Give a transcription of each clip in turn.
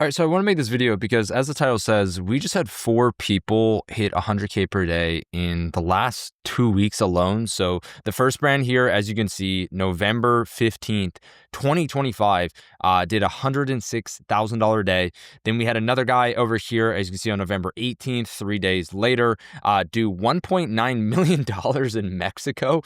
All right, so I want to make this video because, as the title says, we just had 4 people hit 100K per day in the last 2 weeks alone. So the first brand here, as you can see, November 15th, 2025, did $106,000 a day. Then we had another guy over here, as you can see, on November 18th, 3 days later, do $1.9 million in Mexico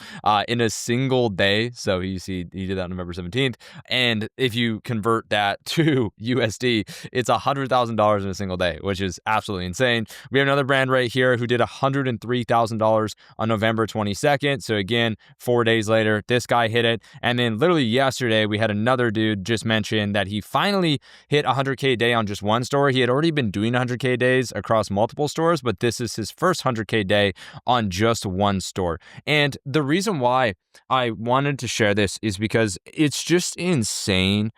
in a single day. So you see, he did that on November 17th. And if you convert that to USD, it's $100,000 in a single day, which is absolutely insane. We have another brand right here who did $103,000 on November 22nd. So again, 4 days later, this guy hit it. And then literally yesterday, we had another dude just mention that he finally hit 100K a day on just one store. He had already been doing 100K days across multiple stores, but this is his first 100K day on just one store. And the reason why I wanted to share this is because it's just insane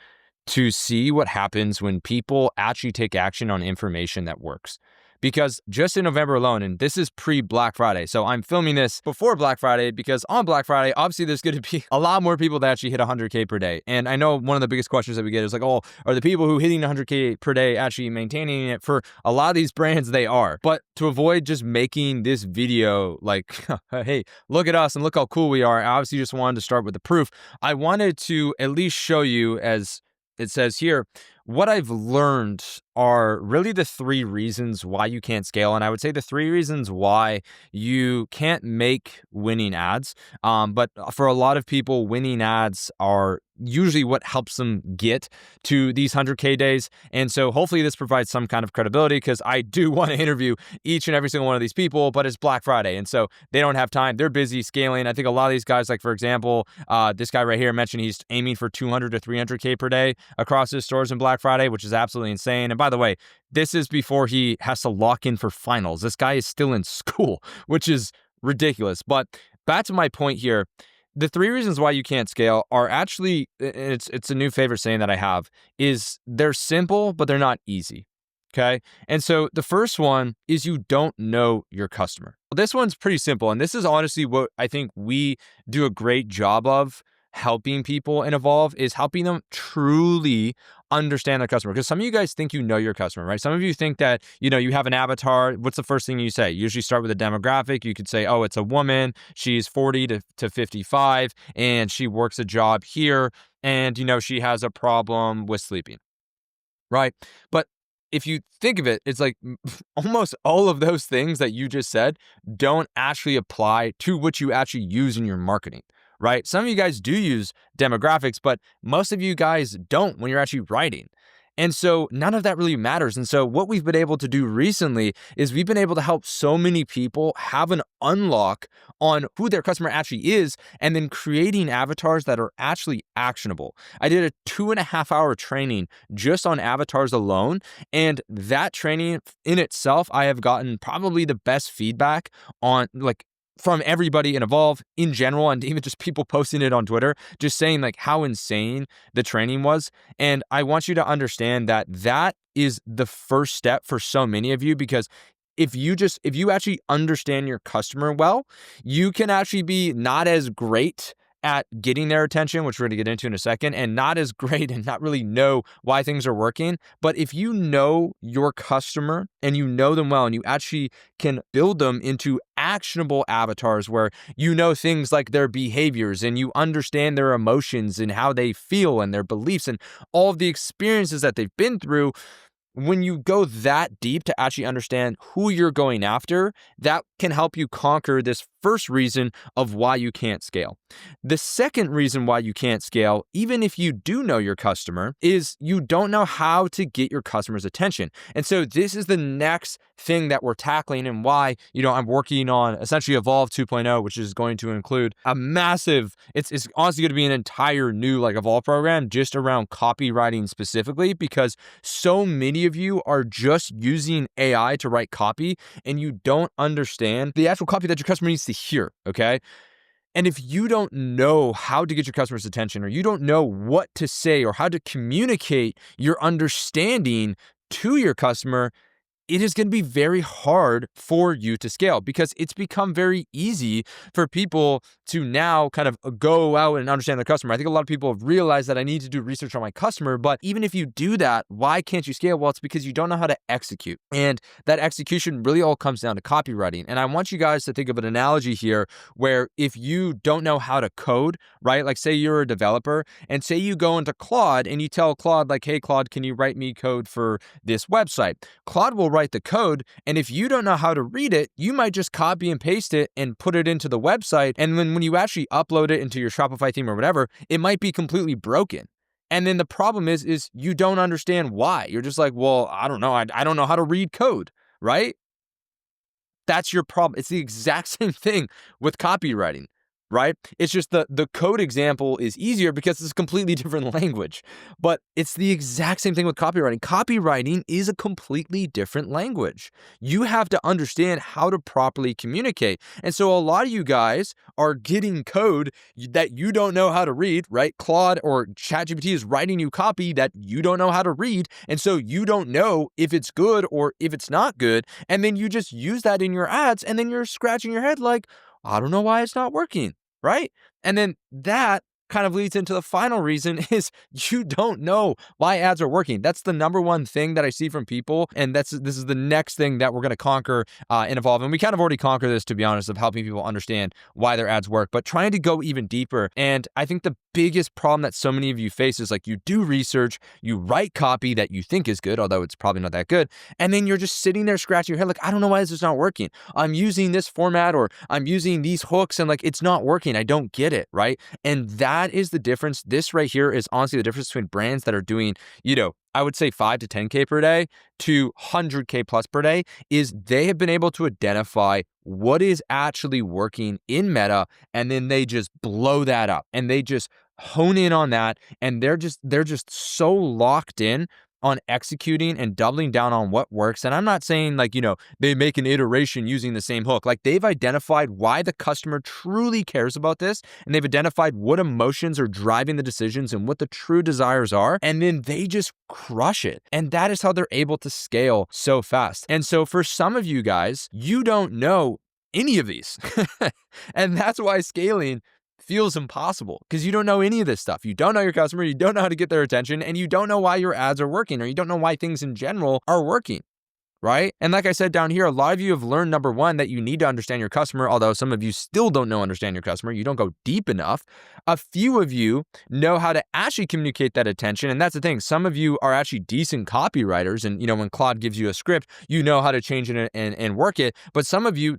to see what happens when people actually take action on information that works. Because just in November alone, and this is pre-Black Friday, so I'm filming this before Black Friday because on Black Friday, obviously there's going to be a lot more people that actually hit 100K per day. And I know one of the biggest questions that we get is like, oh, are the people who hitting 100K per day actually maintaining it? For a lot of these brands, they are. But to avoid just making this video like, hey, look at us and look how cool we are, I obviously just wanted to start with the proof. I wanted to at least show you, as it says here, what I've learned are really the 3 reasons why you can't scale. And I would say the 3 reasons why you can't make winning ads. But for a lot of people, winning ads are usually what helps them get to these 100K days. And so hopefully this provides some kind of credibility, because I do want to interview each and every single one of these people, but it's Black Friday. And so they don't have time. They're busy scaling. I think a lot of these guys, like for example, this guy right here mentioned he's aiming for 200 to 300K per day across his stores in Black Friday, which is absolutely insane. And by the way, this is before he has to lock in for finals. This guy is still in school, which is ridiculous. But back to my point here. The 3 reasons why you can't scale are actually, it's a new favorite saying that I have, is they're simple, but they're not easy. Okay. And so the first one is you don't know your customer. Well, this one's pretty simple. And this is honestly what I think we do a great job of helping people and evolve, is helping them truly understand their customer. Because some of you guys think you know your customer, right? Some of you think that, you have an avatar. What's the first thing you say? You usually start with a demographic. You could say, oh, it's a woman. She's 40 to 55 and she works a job here. And, she has a problem with sleeping, right? But if you think of it, it's like almost all of those things that you just said don't actually apply to what you actually use in your marketing, right? Some of you guys do use demographics, but most of you guys don't when you're actually writing. And so none of that really matters. And so what we've been able to do recently is we've been able to help so many people have an unlock on who their customer actually is, and then creating avatars that are actually actionable. I did a 2.5-hour training just on avatars alone. And that training in itself, I have gotten probably the best feedback on, from everybody in Evolve in general, and even just people posting it on Twitter, just saying how insane the training was. And I want you to understand that that is the first step for so many of you, because if you actually understand your customer well, you can actually be not as great at getting their attention, which we're going to get into in a second, and not as great and not really know why things are working. But if you know your customer and you know them well, and you actually can build them into actionable avatars where you know things like their behaviors and you understand their emotions and how they feel and their beliefs and all of the experiences that they've been through, when you go that deep to actually understand who you're going after, that can help you conquer this first reason of why you can't scale. The second reason why you can't scale, even if you do know your customer, is you don't know how to get your customer's attention. And so this is the next thing that we're tackling, and why, I'm working on essentially Evolve 2.0, which is going to include a massive, it's honestly going to be an entire new Evolve program just around copywriting specifically, because so many of you are just using AI to write copy and you don't understand the actual copy that your customer needs to hear, okay? And if you don't know how to get your customer's attention, or you don't know what to say or how to communicate your understanding to your customer, it is going to be very hard for you to scale because it's become very easy for people to now kind of go out and understand their customer. I think a lot of people have realized that I need to do research on my customer, but even if you do that, why can't you scale? Well, it's because you don't know how to execute. And that execution really all comes down to copywriting. And I want you guys to think of an analogy here where if you don't know how to code, right? Like say you're a developer and say you go into Claude and you tell Claude like, hey, Claude, can you write me code for this website? Claude will write the code. And if you don't know how to read it, you might just copy and paste it and put it into the website. And when you actually upload it into your Shopify theme or whatever, it might be completely broken. And then the problem is you don't understand why. You're just like, well, I don't know. I don't know how to read code, right? That's your problem. It's the exact same thing with copywriting, right? It's just the code example is easier because it's a completely different language, but it's the exact same thing with copywriting. Copywriting is a completely different language. You have to understand how to properly communicate. And so a lot of you guys are getting code that you don't know how to read, right? Claude or ChatGPT is writing you copy that you don't know how to read. And so you don't know if it's good or if it's not good. And then you just use that in your ads and then you're scratching your head like, I don't know why it's not working, right? And then that kind of leads into the final reason is you don't know why ads are working. That's the number one thing that I see from people. And this is the next thing that we're going to conquer and evolve. And we kind of already conquered this, to be honest, of helping people understand why their ads work, but trying to go even deeper. And I think the biggest problem that so many of you face is like you do research, you write copy that you think is good, although it's probably not that good. And then you're just sitting there scratching your head like, I don't know why this is not working. I'm using this format or I'm using these hooks and like, it's not working. I don't get it, right? And that is the difference. This right here is honestly the difference between brands that are doing, I would say 5 to 10K per day to 100K plus per day is they have been able to identify what is actually working in Meta, and then they just blow that up and they just hone in on that. And they're just so locked in on executing and doubling down on what works. And I'm not saying like, they make an iteration using the same hook. Like they've identified why the customer truly cares about this. And they've identified what emotions are driving the decisions and what the true desires are. And then they just crush it. And that is how they're able to scale so fast. And so for some of you guys, you don't know any of these. And that's why scaling feels impossible because you don't know any of this stuff. You don't know your customer, you don't know how to get their attention, and you don't know why your ads are working, or you don't know why things in general are working, right? And like I said down here, a lot of you have learned, number one, that you need to understand your customer, although some of you still don't understand your customer. You don't go deep enough. A few of you know how to actually communicate that attention, and that's the thing. Some of you are actually decent copywriters, and when Claude gives you a script, you know how to change it and work it, but some of you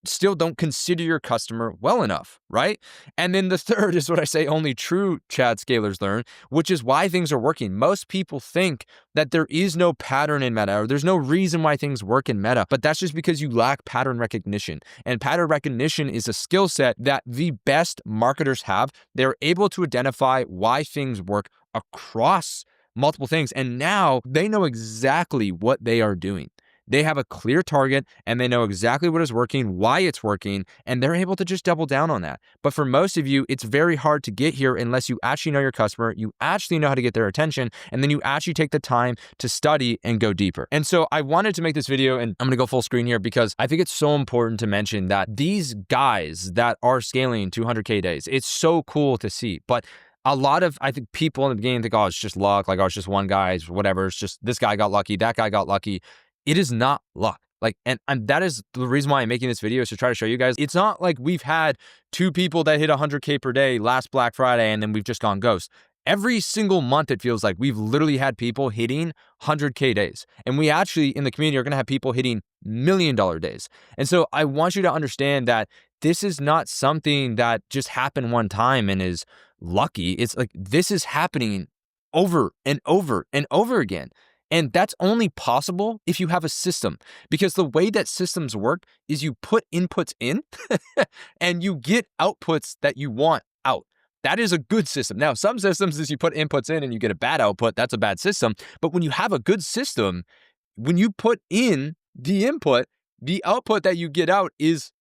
still don't consider your customer well enough, right? And then the third is what I say only true Chad scalers learn, which is why things are working. Most people think that there is no pattern in Meta or there's no reason why things work in Meta, but that's just because you lack pattern recognition. And pattern recognition is a skill set that the best marketers have. They're able to identify why things work across multiple things. And now they know exactly what they are doing. They have a clear target and they know exactly what is working, why it's working, and they're able to just double down on that. But for most of you, it's very hard to get here unless you actually know your customer, you actually know how to get their attention, and then you actually take the time to study and go deeper. And so I wanted to make this video, and I'm going to go full screen here because I think it's so important to mention that these guys that are scaling 200K days, it's so cool to see. But a lot of, I think, people in the beginning think, oh, it's just luck, like, oh, it's just one guy, whatever, it's just this guy got lucky, that guy got lucky. It is not luck. Like, and that is the reason why I'm making this video, is to try to show you guys. It's not like we've had 2 people that hit 100K per day last Black Friday and then we've just gone ghost. Every single month, it feels like we've literally had people hitting 100K days. And we actually, in the community, are going to have people hitting $1 million days. And so I want you to understand that this is not something that just happened one time and is lucky. It's like this is happening over and over and over again. And that's only possible if you have a system, because the way that systems work is you put inputs in and you get outputs that you want out. That is a good system. Now, some systems is you put inputs in and you get a bad output. That's a bad system. But when you have a good system, when you put in the input, the output that you get out is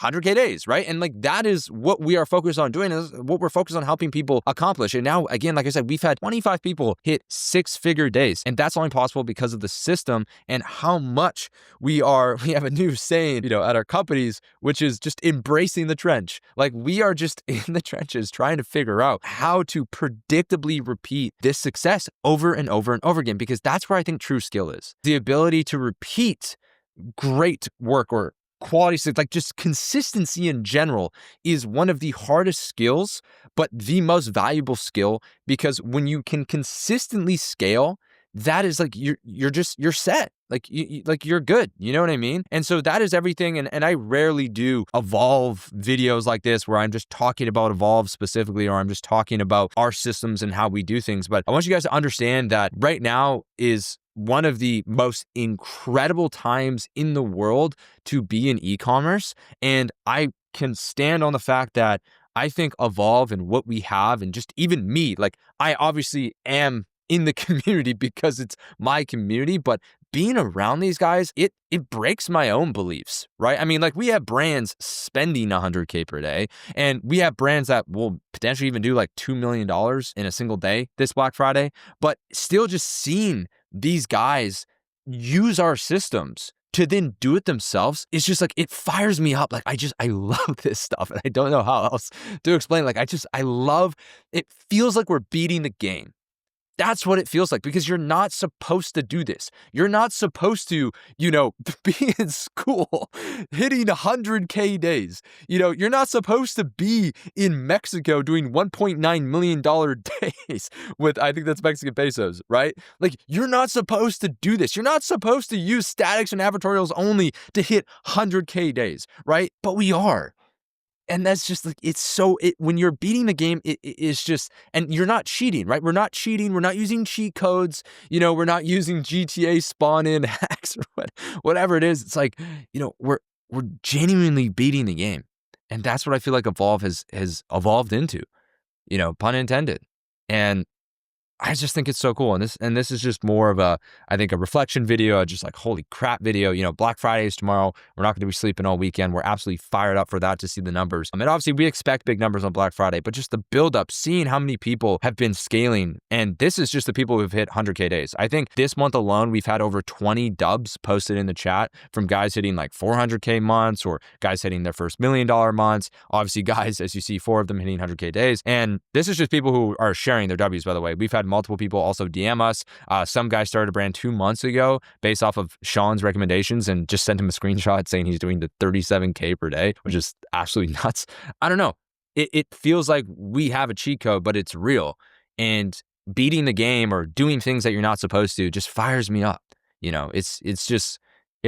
100K days, right? And like that is what we are focused on doing, is what we're focused on helping people accomplish. And now, again, like I said, we've had 25 people hit 6-figure days. And that's only possible because of the system and how much we have a new saying, at our companies, which is just embracing the trench. Like we are just in the trenches trying to figure out how to predictably repeat this success over and over and over again, because that's where I think true skill is. The ability to repeat great work or quality, like just consistency in general, is one of the hardest skills, but the most valuable skill, because when you can consistently scale, that is like you're set. Like you're good. You know what I mean? And so that is everything. And I rarely do Evolve videos like this where I'm just talking about Evolve specifically, or I'm just talking about our systems and how we do things. But I want you guys to understand that right now is one of the most incredible times in the world to be in e-commerce. And I can stand on the fact that I think Evolve and what we have, and just even me, like I obviously am in the community because it's my community, but being around these guys, it breaks my own beliefs, right? I mean, like we have brands spending 100K per day, and we have brands that will potentially even do like $2 million in a single day this Black Friday, but still just seeing these guys use our systems to then do it themselves, it's just like, it fires me up. Like I love this stuff, and I don't know how else to explain. Like I love, it feels like we're beating the game. That's what it feels like, because you're not supposed to do this. You're not supposed to, be in school hitting 100K days. You're not supposed to be in Mexico doing $1.9 million days with, I think that's Mexican pesos, right? Like you're not supposed to do this. You're not supposed to use statics and advertorials only to hit 100K days, right? But we are. And that's just like, when you're beating the game, it's just, and you're not cheating, right? We're not cheating. We're not using cheat codes. We're not using GTA spawn in hacks or whatever it is. It's like, we're genuinely beating the game. And that's what I feel like Evolve has evolved into, pun intended. And I just think it's so cool. And this is just more of I think a reflection video, just like holy crap video. Black Friday is tomorrow. We're not going to be sleeping all weekend. We're absolutely fired up for that, to see the numbers. And obviously we expect big numbers on Black Friday, but just the build up, seeing how many people have been scaling. And this is just the people who've hit 100K days. I think this month alone, we've had over 20 dubs posted in the chat from guys hitting like 400K months, or guys hitting their first $1 million months. Obviously guys, as you see, 4 of them hitting 100K days. And this is just people who are sharing their W's, by the way. We've had multiple people also DM us. Some guy started a brand 2 months ago based off of Shaun's recommendations, and just sent him a screenshot saying he's doing the 37K per day, which is absolutely nuts. I don't know. It feels like we have a cheat code, but it's real. And beating the game or doing things that you're not supposed to just fires me up. It's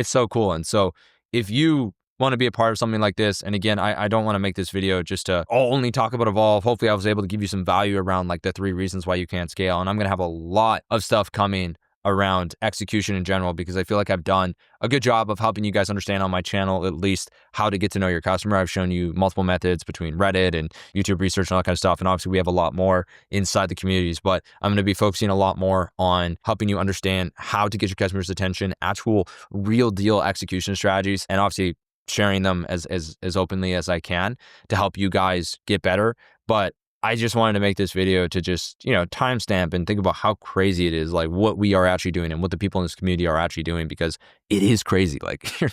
so cool. And so if you want to be a part of something like this, and again, I don't want to make this video just to only talk about Evolve. Hopefully I was able to give you some value around like the 3 reasons why you can't scale. And I'm going to have a lot of stuff coming around execution in general, because I feel like I've done a good job of helping you guys understand on my channel, at least, how to get to know your customer. I've shown you multiple methods between Reddit and YouTube research and all that kind of stuff. And obviously we have a lot more inside the communities, but I'm going to be focusing a lot more on helping you understand how to get your customers' attention, actual real deal execution strategies, and obviously sharing them as openly as I can to help you guys get better. But I just wanted to make this video to just, timestamp and think about how crazy it is, like what we are actually doing and what the people in this community are actually doing, because it is crazy. Like you're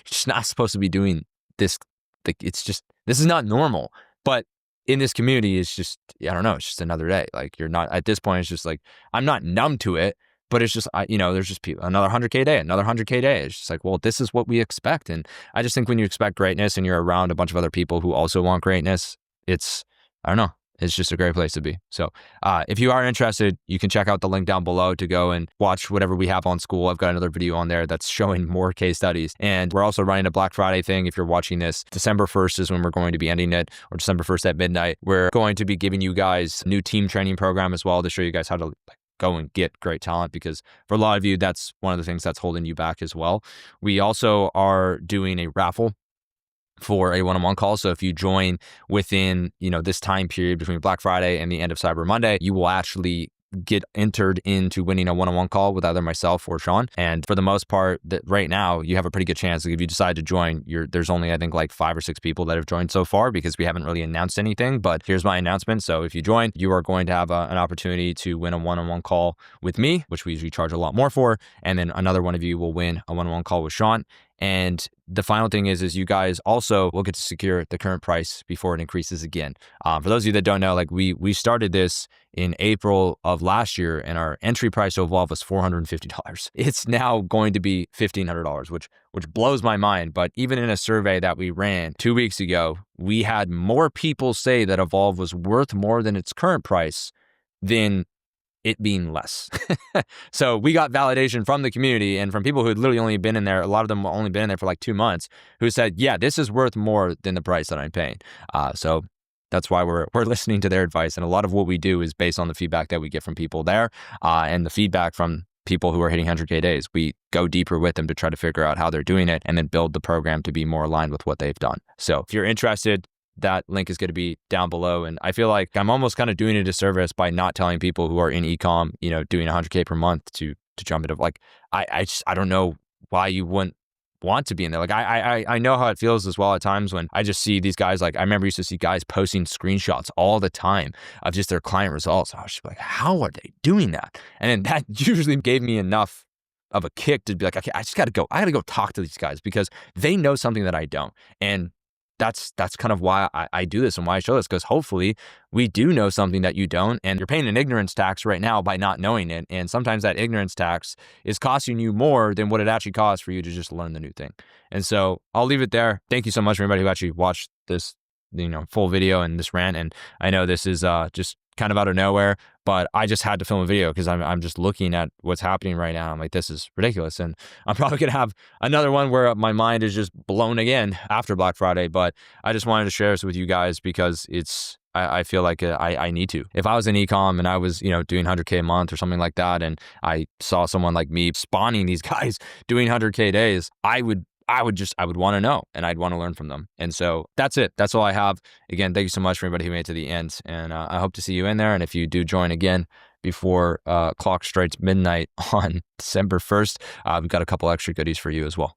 just not supposed to be doing this. Like this is not normal. But in this community, it's just, I don't know, it's just another day. Like you're not, at this point, it's just like, I'm not numb to it, but it's just, there's just people, another 100K day, another 100K day. It's just like, well, this is what we expect. And I just think when you expect greatness and you're around a bunch of other people who also want greatness, it's, I don't know, it's just a great place to be. So if you are interested, you can check out the link down below to go and watch whatever we have on school. I've got another video on there that's showing more case studies. And we're also running a Black Friday thing. If you're watching this, December 1st is when we're going to be ending it, or December 1st at midnight. We're going to be giving you guys a new team training program as well to show you guys how to go and get great talent, because for a lot of you, that's one of the things that's holding you back as well. We also are doing a raffle for a one-on-one call. So if you join within, this time period between Black Friday and the end of Cyber Monday, you will actually get entered into winning a one-on-one call with either myself or Shaun. And for the most part, that right now you have a pretty good chance. Like if you decide to join, there's only I think like 5 or 6 people that have joined so far because we haven't really announced anything. But here's my announcement. So if you join, you are going to have an opportunity to win a one-on-one call with me, which we usually charge a lot more for. And then another one of you will win a one-on-one call with Shaun. And the final thing is you guys also will get to secure the current price before it increases again. For those of you that don't know, like we started this in April of last year, and our entry price to Evolve was $450. It's now going to be $1,500, which blows my mind. But even in a survey that we ran 2 weeks ago, we had more people say that Evolve was worth more than its current price than it being less. So we got validation from the community and from people who had literally only been in there. A lot of them only been in there for like 2 months, who said, yeah, this is worth more than the price that I'm paying. So that's why we're listening to their advice. And a lot of what we do is based on the feedback that we get from people there, and the feedback from people who are hitting 100K days. We go deeper with them to try to figure out how they're doing it and then build the program to be more aligned with what they've done. So if you're interested, that link is going to be down below. And I feel like I'm almost kind of doing a disservice by not telling people who are in eCom, doing 100K per month to jump into, like, I don't know why you wouldn't want to be in there. Like I know how it feels as well at times when I just see these guys. Like I remember used to see guys posting screenshots all the time of just their client results. I was just like, how are they doing that? And then that usually gave me enough of a kick to be like, okay, I got to go talk to these guys because they know something that I don't. And that's kind of why I do this and why I show this, because hopefully we do know something that you don't, and you're paying an ignorance tax right now by not knowing it. And sometimes that ignorance tax is costing you more than what it actually costs for you to just learn the new thing. And so I'll leave it there. Thank you so much for everybody who actually watched this, full video and this rant. And I know this is just kind of out of nowhere, but I just had to film a video because I'm just looking at what's happening right now. I'm like, this is ridiculous. And I'm probably going to have another one where my mind is just blown again after Black Friday. But I just wanted to share this with you guys because I feel like I need to. If I was in eCom and I was, doing 100K a month or something like that, and I saw someone like me spawning these guys doing 100K days, I would want to know, and I'd want to learn from them. And so that's it. That's all I have. Again, thank you so much for everybody who made it to the end. And I hope to see you in there. And if you do join again before clock strikes midnight on December 1st, we've got a couple extra goodies for you as well.